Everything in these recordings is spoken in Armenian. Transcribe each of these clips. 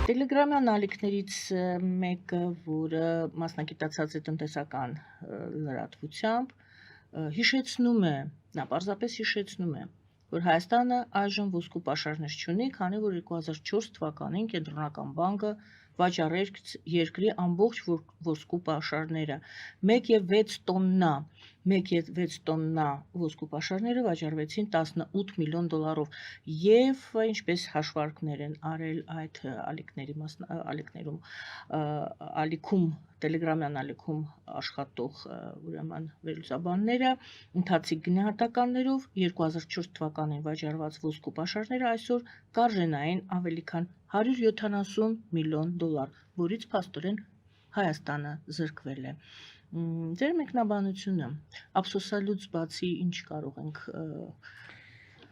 Տելեգրամյան ալիքներից մեկը, որը մասնագիտացած է տնտեսական լրատվությամբ, հիշեցնում է, նա պարզապես հիշեցնում է, որ Հայաստանը այժմ ոսկու պաշարներ չունի, քանի որ 2004 թվականին Կենտրոնական բանկը վաճառեց երկրի ամբողջ ոսկու պաշարները 1,6 տոննա ոսկու պաշարները վաճառվեցին 18 միլիոն դոլարով եւ ինչպես հաշվարկներ են արել այդ ալիքներում Տելեգրամյան ալիքում աշխատող ուրեմն վերլուծաբանները ընթացիկ գնահատականներով 2004 թվականին վաճառված ոսկու պաշարները այսօր կարժենային ավելի քան 170 միլիոն դոլար, որից փաստորեն Հայաստանը զրկվել է։ Ձեր մեկնաբանությունը ափսոսալուց բացի ինչ կարող ենք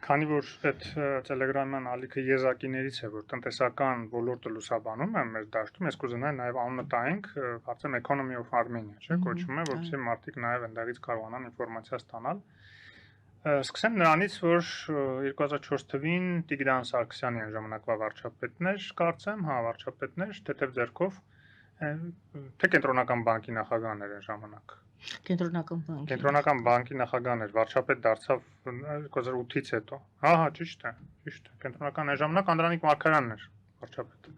Քանի որ այդ Տելեգրամյան ալիքը եզակիներից է, որ տնտեսական ոլորտը լուսաբանում է մեր դաշտում, ես կուզենայի նաև անունը տայինք, կարծեմ Economy of Armenia, չէ՞, կոչվում է, որովհետեւ մարդիկ նաև այնտեղից կարողանան ինֆորմացիա ստանալ։ Սկսեմ նրանից, որ 2004 թվականին Տիգրան Սարգսյանի այն ժամանակվա վարչապետներ, կարծեմ, վարչապետներ, թեթև ձեռքով թե Կենտրոնական բանկի նախագահն էր այն ժամանակ։ Կենտրոնական բանկի նախագահն էր, վարչապետ դարձավ 2008-ից հետո։ Ճիշտ է։ Կենտրոնական այն ժամանակ Անդրանիկ Մարգարյանն էր վարչապետը։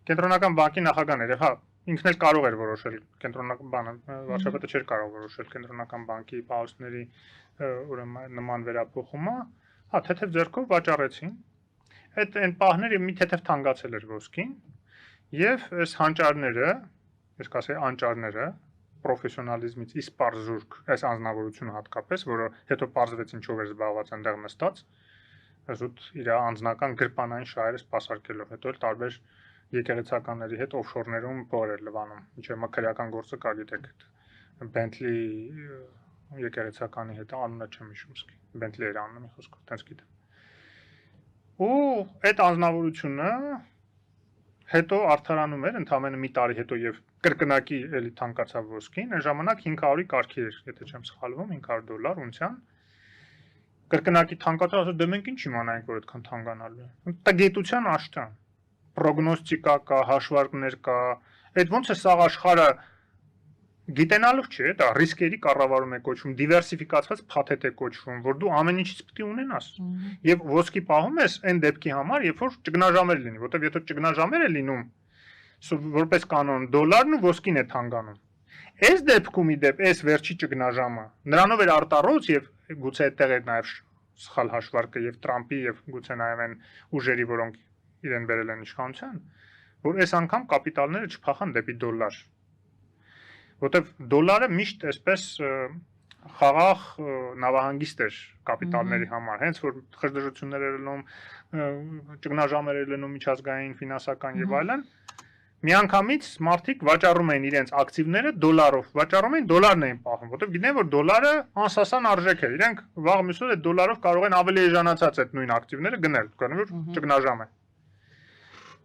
Կենտրոնական բանկի նախագահն էր, ինքն էլ կարող էր որոշել կենտրոնական բանը, վարչապետը չէր կարող որոշել Կենտրոնական բանկի պահոստների ուրեմն նման վերափոխումը, թեթև ձեռքով վաճառեցին։ Այդ այն պահները մի թեթև թանկացել էր ոսկին, եւ այս հանճարները, ես կասեի անճարները պրոֆեսիոնալիզմից իսպար զուրկ, այս անձնավորությունը հատկապես, որը հետո պարզվեց ինչով էր զբաղված այնտեղ նստած, զուտ իր անձնական գրպանային շահերը սպասարկելով, հետո էլ տարբեր եկեղեցականների հետ օֆշորներում փողեր էր լվանում, ինչը մաքրական գործը կա, գիտեք, Bentley եկեղեցականի հետ անունը չեմ հիշում, Bentley էր անունը, մի խոսքով, տենց գիտեմ։ Ու այդ անձնավորությունը հետո արդարանում էր ընդամենը մի տարի հետո եւ կրկնակի էլի թանկացավ ոսկին, այն ժամանակ 500-ի կարգի էր, եթե չեմ սխալվում, $500 ունցիան։ Կրկնակի թանկացավ, ասում դե մենք ինչ իմանանք, որ այդքան թանկանալու է։ Տգիտության աշտան, պրոգնոստիկա կա, հաշվարկներ կա, այդ ոնց է սաղ աշխարհը գիտենալով չէ, դա ռիսկերի կառավարում է կոչվում, դիվերսիֆիկացված փաթեթ է կոչվում, որ դու ամեն ինչից պետք է ունենաս։ Եվ ոսկի պահում ես այն դեպքի համար, երբ որ ճգնաժամեր լինի, որտեղ եթե ճգնաժամեր է լինում, որպես կանոն դոլարն ու ոսկին է թանկանում։ Այս դեպքում իդեպ այս վերջի ճգնաժամը նրանով էր արտառոց եւ գուցե այդտեղ էր նաեւ սխալ հաշվարկը եւ Տրամպի եւ գուցե նաեւ այն ուժերի, որոնք իրեն բերել են իշխանության, որ այս անգամ կապիտալները չփախան դեպի դոլար։ Որտեվ դոլարը միշտ այսպես խաղաղ նավահանգիստ էր կապիտալների համար, հենց որ խժդժություններ էր լինում, ճգնաժամեր էր լինում միջազգային, ֆինանսական եւ այլն, միանգամից մարդիկ վաճառում էին իրենց ակտիվները դոլարով, վաճառում էին դոլարն էին պահում, որտեվ գիտեն որ դոլարը անսասան արժեք է, իրենք վաղ մյուսօր այդ դոլարով կարող են ավելի էժանացած այդ նույն ակտիվները գնել, քանի որ ճգնաժամ է։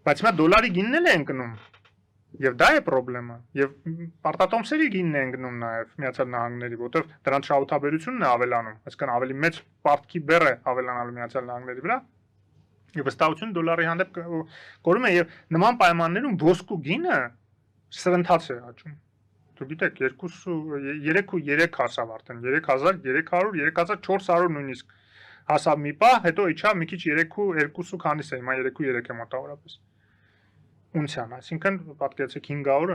Բայց հիմա դոլարի գինն էլ է ընկնում։ Եվ դա է խնդրեմը, եւ պարտատոմսերի գինն է ընկնում նաեւ Միացյալ Նահանգների, որտեղ դրանց շահութաբերությունն է ավելանում, այսինքն ավելի մեծ պարտքի բեռ է ավելանալու Միացյալ Նահանգների վրա։ Եվ վստահություն դոլարի հանդեպ կորում է եւ նման պայմաններում ոսկու գինը սրընթաց է աճում։ Դուք գիտեք 3.3 հասավ արդեն 3300, 3400 նույնիսկ հասավ մի պահ, հետո իջավ մի քիչ 3.2 քանիս է, հիմա 3.3 է մոտավորապես։ Ունցիան, այսինքն պատկերացրեք 500-ը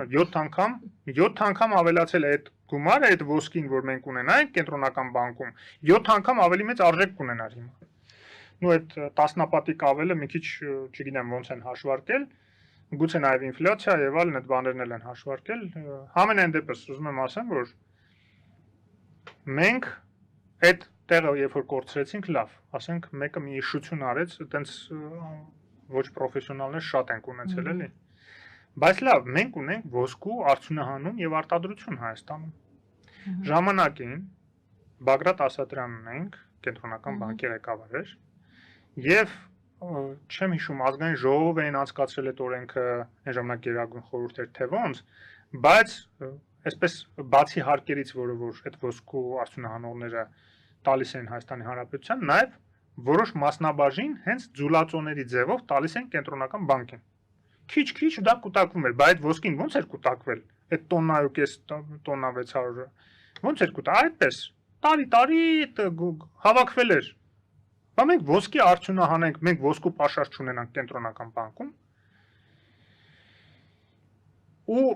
7 անգամ ավելացել է այդ գումարը, այդ ոսկին, որ մենք ունենանք կենտրոնական բանկում, 7 անգամ ավելի մեծ արժեք կունենար հիմա։ Նու այդ տասնապատիկ ավելը մի քիչ, չգիտեմ ոնց են հաշվարկել, գուցե նաև ինֆլյացիա եւ այլն այդ բաներն էլ են հաշվարկել, համենայն դեպս ուզում եմ ասեմ, որ մենք այդ տեղը երբ որ կորցրեցինք, լավ, ասենք մեկը մի իշխություն արեց, այտենց ոչ պրոֆեսիոնալներ շատ ենք ունեցել էլի։ Բայց լավ, մենք ունենք ոսկու արդյունահանում եւ արտադրություն Հայաստանում։ Ժամանակին Բագրատ Ասատրյանն ունենք, կենտրոնական բանկի ղեկավար էր, եւ չեմ հիշում ազգային ժողով էին անցկացրել այդ օրենքը, այն ժամանակ Գերագույն խորհուրդ էր թե ոնց, բայց այսպես բացի հարկերից, որը որ այդ ոսկու արդյունահանողները տալիս են Հայաստանի Հանրապետության, նաեւ որոշ մասնաբաժին հենց ձուլածոների ձևով տալիս են կենտրոնական բանկին։ քիչ դա կուտակվում էր, բայց այդ ոսկին ո՞նց էր կուտակվել։ Այդ տոննայուկես տոննա 600-ը։ Ո՞նց էր կուտա, այդպես։ Տարի հավաքվել էր։ Բա մենք ոսկի արդյունահանենք, մենք ոսկու պաշար չունենանք կենտրոնական բանկում։ Ու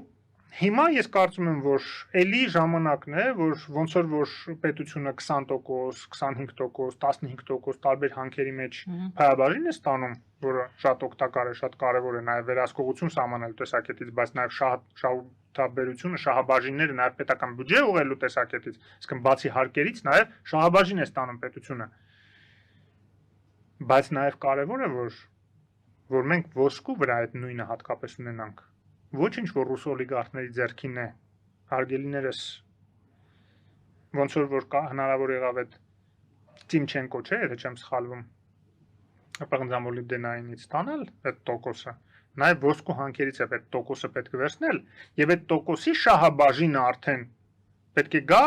հիմա ես կարծում եմ, որ էլի ժամանակն է, որ ոնց որ պետությունը 20%, 25%, 15% տարբեր հանքերի մեջ փայաբաժին է ստանում, որը շատ օգտակար է, շատ կարևոր է, նաև վերահսկողություն սահմանելու տեսակետից, բայց նաև շահութաբերությունը, շահաբաժինները նաև պետական բյուջե ուղղելու տեսակետից, այսինքն բացի հարկերից նաև շահաբաժին է ստանում պետությունը։ Բայց նաև կարևոր է, որ մենք ոսկու վրա այդ նույնը հատկապես ունենանք։ Ոչինչ որ ռուս օլիգարխների ձեռքին է, հարգելիներս, ոնց որ հնարավոր եղավ այդ Տիմչենկո, չէ, եթե չեմ սխալվում, պղնձամոլիբդենայինից ստանալ այդ տոկոսը, նաև ոսկու հանքերից է այդ տոկոսը պետք է վերցնել, եւ այդ տոկոսի շահաբաժինը արդեն պետք է գա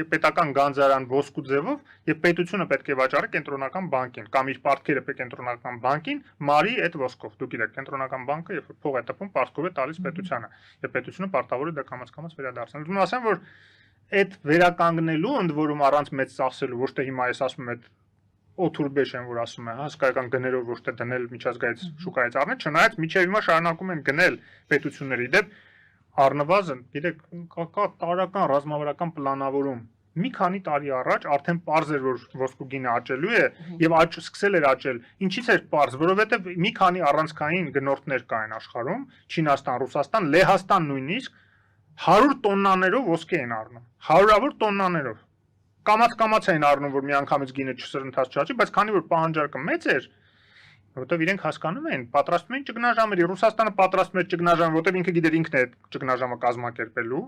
պետական գանձարան ոսկու ձևով եւ պետությունը պետք է վաճառի կենտրոնական բանկին կամ իր պարտքերը կենտրոնական բանկին մարի այդ ոսկով։ Դուք գիտեք, կենտրոնական բանկը երբ փող է տպում, պարտքով է տալիս պետությանը եւ պետությունը պարտավոր է դա կամաց վերադարձնել։ Ուրեմն ասեմ, որ այդ վերականգնելու ընդ որում առանց մեծ ծախսելու, ոչ թե հիմա ես ասում եմ այդ օթուրբեշ են, որ ասում են, հսկայական գներով ոչ թե դնել միջազգայից շուկայից առնել, չնայած միջև հիմա շարունակում են գնել պետությունների դեպ առնվազն, գիտեք, կա տարական ռազմավարական պլանավորում։ Մի քանի տարի առաջ արդեն պարզ էր, որ ոսկու գինը աճելու է եւ սկսել էր աճել։ Ինչից էր պարզ, որովհետեւ մի քանի առանցքային գնորդներ կային աշխարհում, Չինաստան, Ռուսաստան, Լեհաստան նույնիսկ 100 տոննաներով ոսկի են առնում, հարյուրավոր տոննաներով։ Կամաց էին առնում, որ միանգամից գինը չսրընթաց չաճի, բայց քանի որ պահանջարկը մեծ էր, որովհետև իրենք հասկանում են, պատրաստում են ճգնաժամերի, Ռուսաստանը պատրաստում էր ճգնաժամ, որովհետև ինքը գիտեր ինքն է այդ ճգնաժամը կազմակերպելու։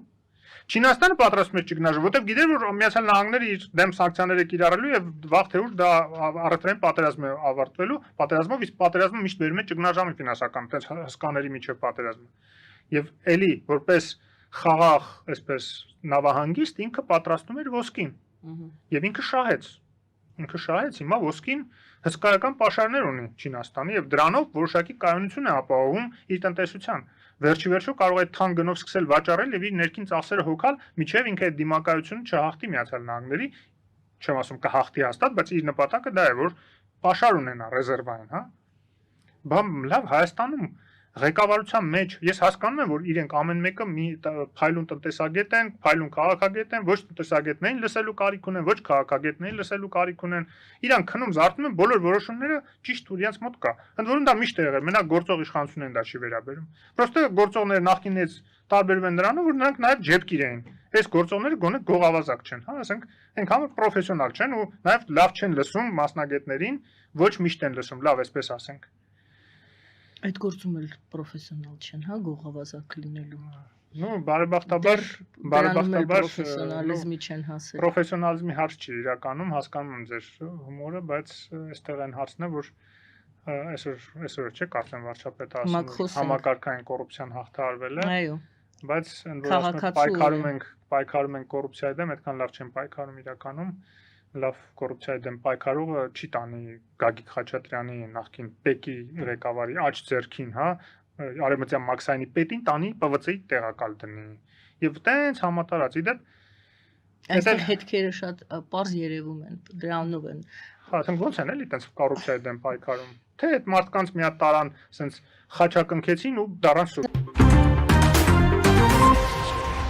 Չինաստանը պատրաստում էր ճգնաժամ, որովհետև գիտեր, որ Միացյալ Նահանգները իր դեմ սանկցիաներ է կիրառելու եւ վաղ թե ուշ դա առևտրային պատերազմ է ավարտվելու, պատերազմով, իսկ պատերազմը միշտ վերում է ճգնաժամի ֆինանսական, այդպես հսկաների միջև պատերազմը։ Եվ էլի, որպես խաղաղ, այսպես նավահանգիստ ինքը պատրաստում էր ոսկին։ Եվ ինքը շահեց, հիմա ոսկին հսկայական պաշարներ ունի Չինաստանը եւ դրանով որոշակի կայունություն է ապահովում իր տնտեսության։ Վերջիվերջո կարող է թանկ գնով սկսել վաճառել եւ իր ներքին ծախսերը հոգալ, միջև ինքը այդ դիմակայությունը չհաղթի Միացյալ Նահանգների, չեմ ասում կհաղթի հաստատ, բայց իր նպատակը դա է, որ պաշար ունենա ռեզերվային, հա։ Բամ լավ Հայաստանում ղեկավարության մեջ ես հասկանում եմ, որ իրենք ամեն մեկը մի փայլուն տնտեսագետ են, փայլուն քաղաքագետ են, ոչ տնտեսագետներին լսելու կարիք ունեն, ոչ քաղաքագետներին լսելու կարիք ունեն։ Իրանք քնում զարթնում են բոլոր որոշումները ճիշտ ու իրենց մոտ կա։ Ընդ որում դա միշտ եղել, մենակ գործող իշխանություններին դա չի վերաբերում։ Պրոստը գործողները նախկինից տարբերվում են նրանով, որ նրանք նաև ջեբկիր էին։ Այս գործողները գոնե գողավազակ չեն, հա, ասենք, այնքան պրոֆեսիոնալ չեն ու նաև լավ չեն լսում մասնագետներին, ոչ միշտ են լսում, լավ, այսպես ասենք։ Այդ գործում էլ պրոֆեսիոնալ չեն, հա, գողավազակ լինելու։ Ну, բարեբախտաբար պրոֆեսիոնալիզմի չեն հասել։ Պրոֆեսիոնալիզմի հարց չի իրականում, հասկանում եմ ձեր հումորը, բայց այստեղ այն հարցն է, որ այսօր չէ, կարծեմ վարչապետը ասում համակարգային կոռուպցիան հաղթահարվել է։ Այո։ Բայց ընդ պայքարում են կոռուպցիայի դեմ, այդքան լավ չեն պայքարում իրականում։ Լավ կոռուպցիայի դեմ պայքարողը չի տանի Գագիկ Խաչատրյանի նախկին ՊԵԿ-ի ղեկավարի աջ ձեռքին, հա, Արևմտյան Մաքսայինի պետին տանի ՊՎՑ-ի տեղակալ դնի։ Եվ տենց համատարած իդեպ այստեղ հետքերը շատ պարզ երևում են, դրանով են։ Հա, ասենք ոնց են էլի տենց կոռուպցիայի դեմ պայքարում։ Թե այդ մարդկանց մի հատ տարան սենց խաչակնքեցին ու դառան սուր։